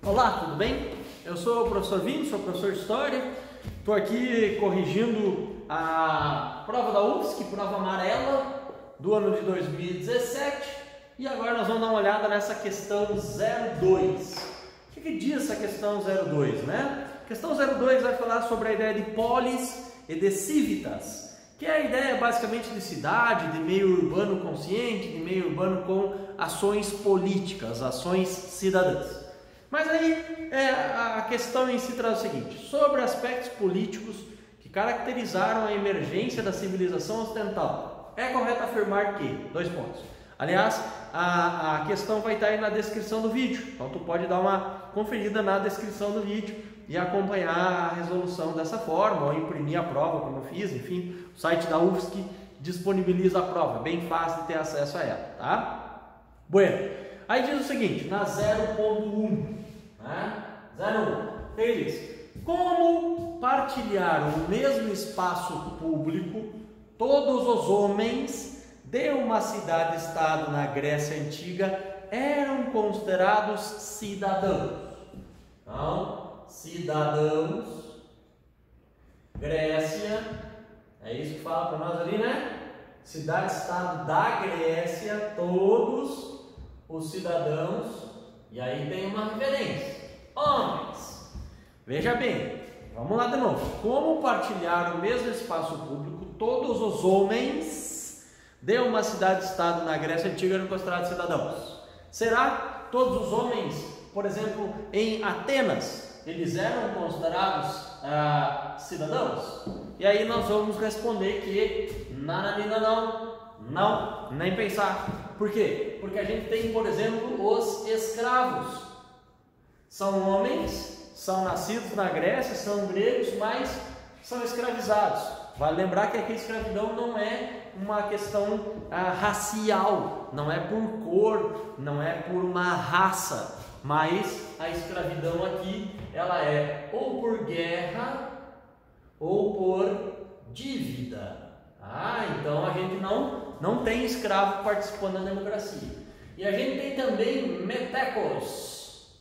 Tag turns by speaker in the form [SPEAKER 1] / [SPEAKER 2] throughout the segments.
[SPEAKER 1] Olá, tudo bem? Eu sou o professor Vini, sou professor de História. Estou aqui corrigindo a prova da UFSC, prova amarela do ano de 2017. E agora nós vamos dar uma olhada nessa questão 02. O que diz essa questão 02, né? A questão 02 vai falar sobre a ideia de polis e de civitas, que é a ideia basicamente de cidade, de meio urbano consciente, de meio urbano com ações políticas, ações cidadãs. Mas aí a questão em si traz o seguinte: sobre aspectos políticos que caracterizaram a emergência da civilização ocidental, é correto afirmar que... Dois pontos. Aliás, a questão vai estar aí na descrição do vídeo, então tu pode dar uma conferida na descrição do vídeo e acompanhar a resolução dessa forma, ou imprimir a prova como eu fiz. Enfim, o site da UFSC disponibiliza a prova, é bem fácil de ter acesso a ela, tá? Bueno, aí diz o seguinte, na 0.1, né? 0.1, ele diz: como partilhar o mesmo espaço público todos os homens de uma cidade-estado na Grécia Antiga eram considerados cidadãos. Então, cidadãos, Grécia, é isso que fala para nós ali, né? Cidade-estado da Grécia, todos os cidadãos, e aí tem uma referência: homens. Veja bem, vamos lá de novo. Como partilhar o mesmo espaço público todos os homens de uma cidade-estado na Grécia Antiga eram considerados cidadãos? Será todos os homens, por exemplo, em Atenas, eles eram considerados cidadãos? E aí nós vamos responder que não, nem pensar. Por quê? Porque a gente tem, por exemplo, os escravos. São homens, são nascidos na Grécia, são gregos, mas são escravizados. Vale lembrar que aqui a escravidão não é uma questão racial, não é por cor, não é por uma raça, mas a escravidão aqui ela é ou por guerra ou por dívida. Então a gente não tem escravo participando da democracia. E a gente tem também metecos,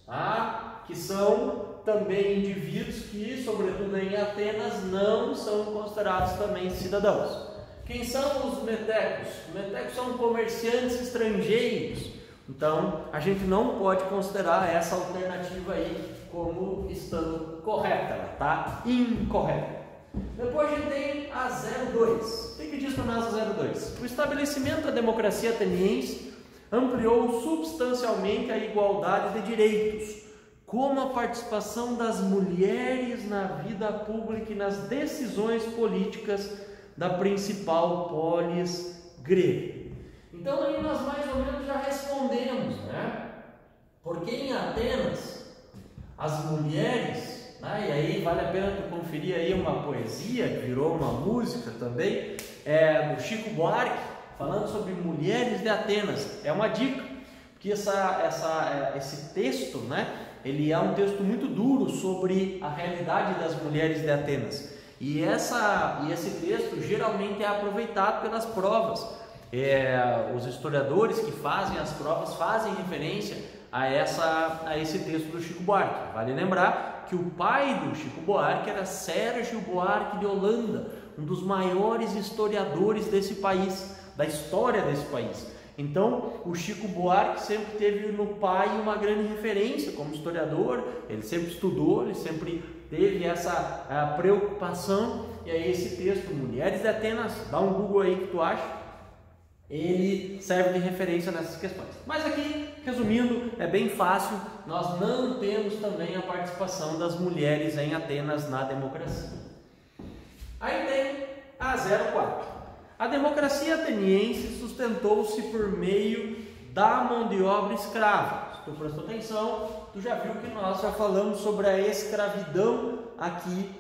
[SPEAKER 1] que são também indivíduos que, sobretudo em Atenas, não são considerados também cidadãos. Quem são os metecos? Os metecos são comerciantes estrangeiros. Então, a gente não pode considerar essa alternativa aí como estando correta, ela está incorreta. Depois a gente tem a 02. O que diz para nós a 02? O estabelecimento da democracia ateniense ampliou substancialmente a igualdade de direitos, como a participação das mulheres na vida pública e nas decisões políticas da principal polis grega. Então aí nós mais ou menos já respondemos, né? Porque em Atenas as mulheres, e aí vale a pena tu conferir aí uma poesia que virou uma música também, do Chico Buarque, falando sobre mulheres de Atenas. É uma dica, porque esse texto, né? Ele é um texto muito duro sobre a realidade das mulheres de Atenas. E esse texto geralmente é aproveitado pelas provas. Os historiadores que fazem as provas fazem referência a esse texto do Chico Buarque. Vale lembrar que o pai do Chico Buarque era Sérgio Buarque de Holanda, um dos maiores historiadores desse país, da história desse país. Então, o Chico Buarque sempre teve no pai uma grande referência como historiador. Ele sempre estudou, ele sempre teve essa preocupação. E aí esse texto, Mulheres de Atenas, dá um Google aí que tu acha, ele serve de referência nessas questões. Mas aqui, resumindo, é bem fácil, nós não temos também a participação das mulheres em Atenas na democracia. Aí tem a 04. A democracia ateniense sustentou-se por meio da mão de obra escrava. Se tu prestou atenção, tu já viu que nós já falamos sobre a escravidão aqui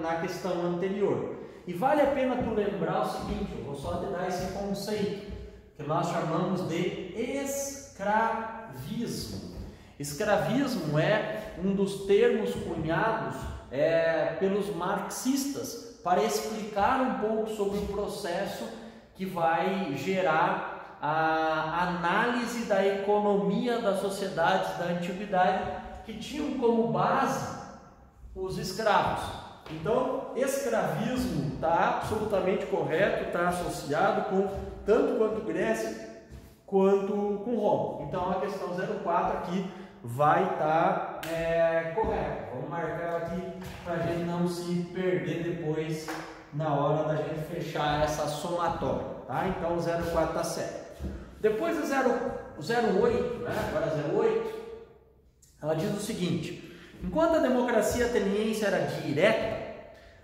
[SPEAKER 1] na questão anterior. E vale a pena tu lembrar o seguinte: eu vou só te dar esse conceito que nós chamamos de escravismo. Escravismo é um dos termos cunhados pelos marxistas para explicar um pouco sobre o processo que vai gerar a análise da economia das sociedades da antiguidade, que tinham como base os escravos. Então, escravismo está absolutamente correto, está associado com tanto quanto Grécia quanto com Roma. Então, a questão 04 aqui vai estar correta. Vamos marcar ela aqui para a gente não se perder depois na hora da gente fechar essa somatória, tá? Então, o 04 está certo. Depois o 08, né? Agora 08, ela diz o seguinte: enquanto a democracia ateniense era direta,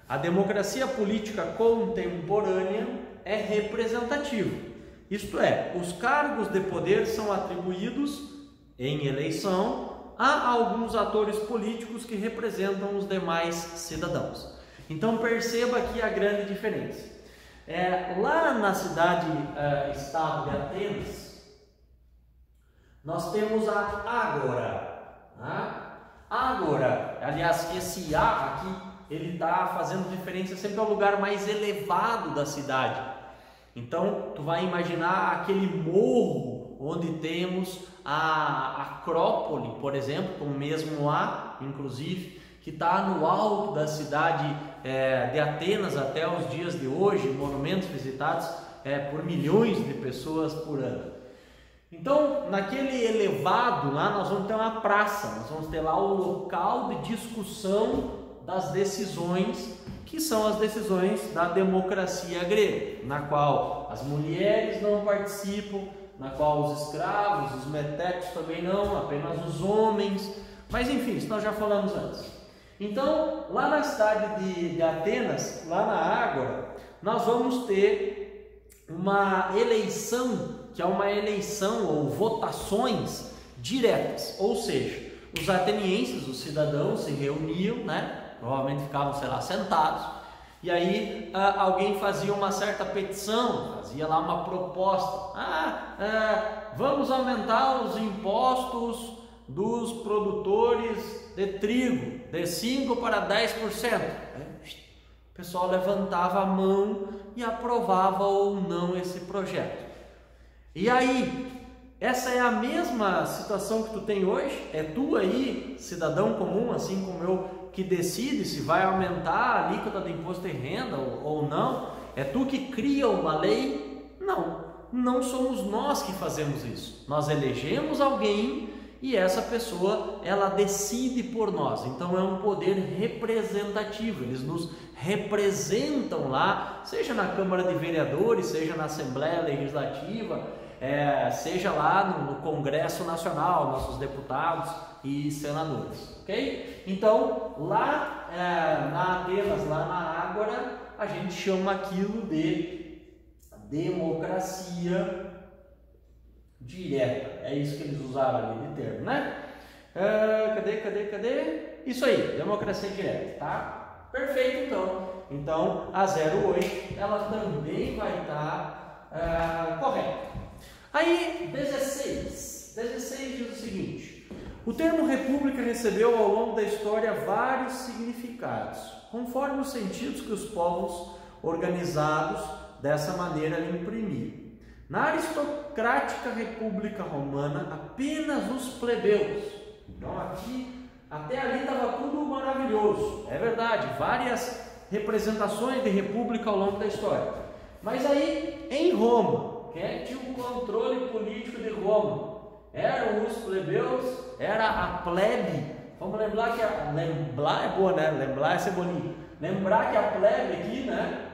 [SPEAKER 1] a democracia política contemporânea é representativa. Isto é, os cargos de poder são atribuídos em eleição a alguns atores políticos que representam os demais cidadãos. Então perceba aqui a grande diferença. Lá na cidade-estado de Atenas, nós temos a Ágora. Ágora, aliás, esse A aqui, ele está fazendo referência sempre ao lugar mais elevado da cidade. Então, tu vai imaginar aquele morro onde temos a Acrópole, por exemplo, com o mesmo A, inclusive, que está no alto da cidade de Atenas até os dias de hoje, monumentos visitados por milhões de pessoas por ano. Então, naquele elevado lá, nós vamos ter uma praça, nós vamos ter lá o local de discussão das decisões, que são as decisões da democracia grega, na qual as mulheres não participam, na qual os escravos, os metecos também não, apenas os homens, mas enfim, isso nós já falamos antes. Então, lá na cidade de Atenas, lá na Ágora, nós vamos ter uma eleição, que é uma eleição ou votações diretas, ou seja, os atenienses, os cidadãos se reuniam, né? Provavelmente ficavam, sei lá, sentados, e aí alguém fazia uma certa petição, fazia lá uma proposta, vamos aumentar os impostos dos produtores de trigo de 5% para 10%. O pessoal levantava a mão e aprovava ou não esse projeto. E aí, essa é a mesma situação que tu tem hoje? É tu aí, cidadão comum, assim como eu, que decide se vai aumentar a alíquota do imposto de renda ou não? É tu que cria uma lei? Não, não somos nós que fazemos isso. Nós elegemos alguém e essa pessoa, ela decide por nós. Então é um poder representativo, eles nos representam lá, seja na Câmara de Vereadores, seja na Assembleia Legislativa, seja lá no Congresso Nacional, nossos deputados e senadores, ok? Então, lá na Atenas, lá na Ágora, a gente chama aquilo de democracia direta. É isso que eles usaram ali de termo, né? Cadê? Isso aí, democracia direta, tá? Perfeito, então. Então, a 08, ela também vai estar correta. Aí, 16 diz o seguinte: o termo república recebeu ao longo da história vários significados, conforme os sentidos que os povos organizados dessa maneira lhe imprimiam. Na aristocrática República Romana, apenas os plebeus. Então aqui, até ali estava tudo maravilhoso. É verdade, várias representações de república ao longo da história. Mas aí, em Roma, quem é que tinha o controle político de Roma? Eram os plebeus, era a plebe. Vamos lembrar que lembrar é boa, né? Lembrar é ser bonito. Lembrar que a plebe aqui, né?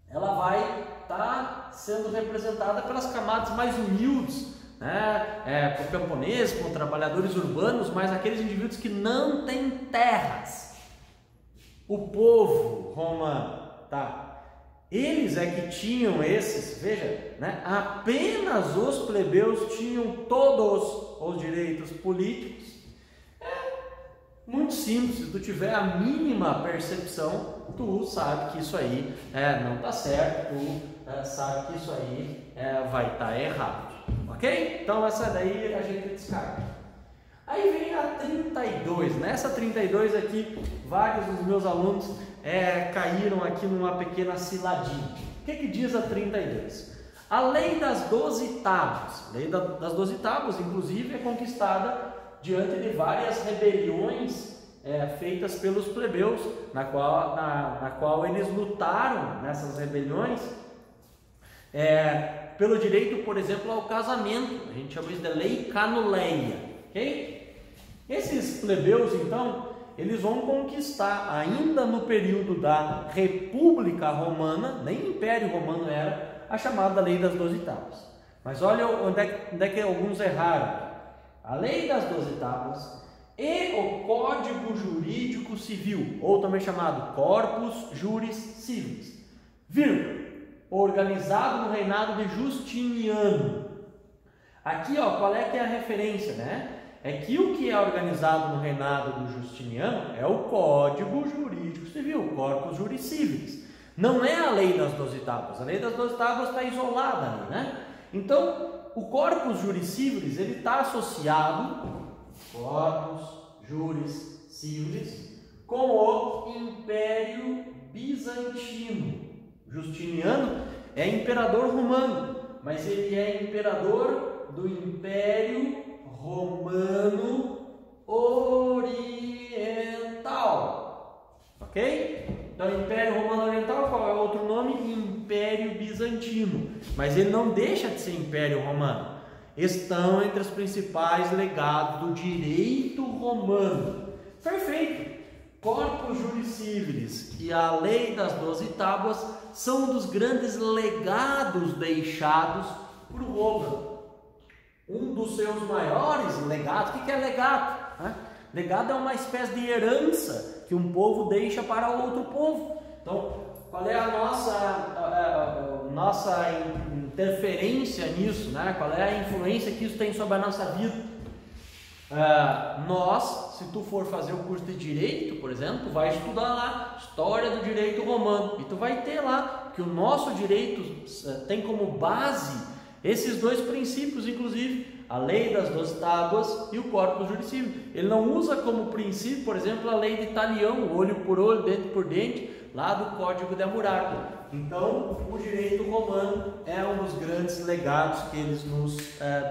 [SPEAKER 1] Ela vai estar sendo representada pelas camadas mais humildes, né? Por camponeses, por trabalhadores urbanos, mas aqueles indivíduos que não têm terras. O povo romano, tá? Eles é que tinham esses, veja, né? Apenas os plebeus tinham todos os direitos políticos. Muito simples, se tu tiver a mínima percepção, tu sabe que isso aí não está certo, tu sabe que isso aí vai estar errado, ok? Então essa daí a gente descarta. Aí vem a 32, nessa 32 aqui, vários dos meus alunos caíram aqui numa pequena ciladinha. O que diz a 32? A lei das 12 tábuas, a lei das 12 tábuas, inclusive, é conquistada diante de várias rebeliões feitas pelos plebeus, na qual eles lutaram nessas rebeliões pelo direito, por exemplo, ao casamento. A gente chama isso de lei canuleia, ok? Esses plebeus, então, eles vão conquistar, ainda no período da República Romana, nem Império Romano era, a chamada Lei das 12 Tábuas. Mas olha onde é que alguns erraram. A Lei das 12 Tábuas e o Código Jurídico Civil, ou também chamado Corpus Juris Civilis, organizado no reinado de Justiniano. Aqui, ó, qual é que é a referência, né? É que o que é organizado no reinado do Justiniano é o Código Jurídico Civil, Corpus Juris Civilis. Não é a Lei das 12 Tábuas. A Lei das 12 Tábuas está isolada ali, né? Então, o Corpus Juris Civilis, ele está associado, Corpus Juris Civilis, com o Império Bizantino. Justiniano é imperador romano, mas ele é imperador do Império Romano Oriental, ok? Então, Império Romano Oriental, qual é o outro nome? Império Bizantino, mas ele não deixa de ser Império Romano. Estão entre os principais legados do direito romano. Perfeito! Corpus Juris Civilis e a Lei das 12 Tábuas são um dos grandes legados deixados por Roma. Um dos seus maiores legados. O que é legado? Legado é uma espécie de herança que um povo deixa para outro povo. Então, qual é a nossa interferência nisso, né? Qual é a influência que isso tem sobre a nossa vida? Se tu for fazer o curso de Direito, por exemplo, tu vai estudar lá História do Direito Romano e tu vai ter lá que o nosso direito tem como base esses dois princípios, inclusive a Lei das 12 Tábuas e o Corpus Juris Civilis. Ele não usa como princípio, por exemplo, a Lei de Talião, olho por olho, dente por dente, lá do Código de Hammurabi. Então, o direito romano é um dos grandes legados que eles nos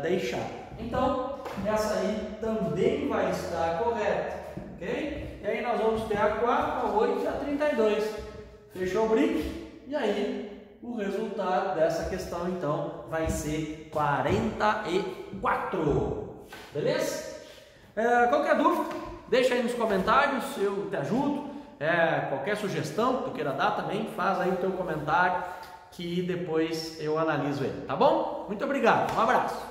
[SPEAKER 1] deixaram. Então, essa aí também vai estar correta, ok? E aí nós vamos ter a 4, a 8 e a 32. Fechou o brick? E aí, o resultado dessa questão, então, vai ser 44. Beleza? Qualquer dúvida, deixa aí nos comentários, eu te ajudo. Qualquer sugestão que tu queira dar também, faz aí o teu comentário que depois eu analiso ele, tá bom? Muito obrigado, um abraço.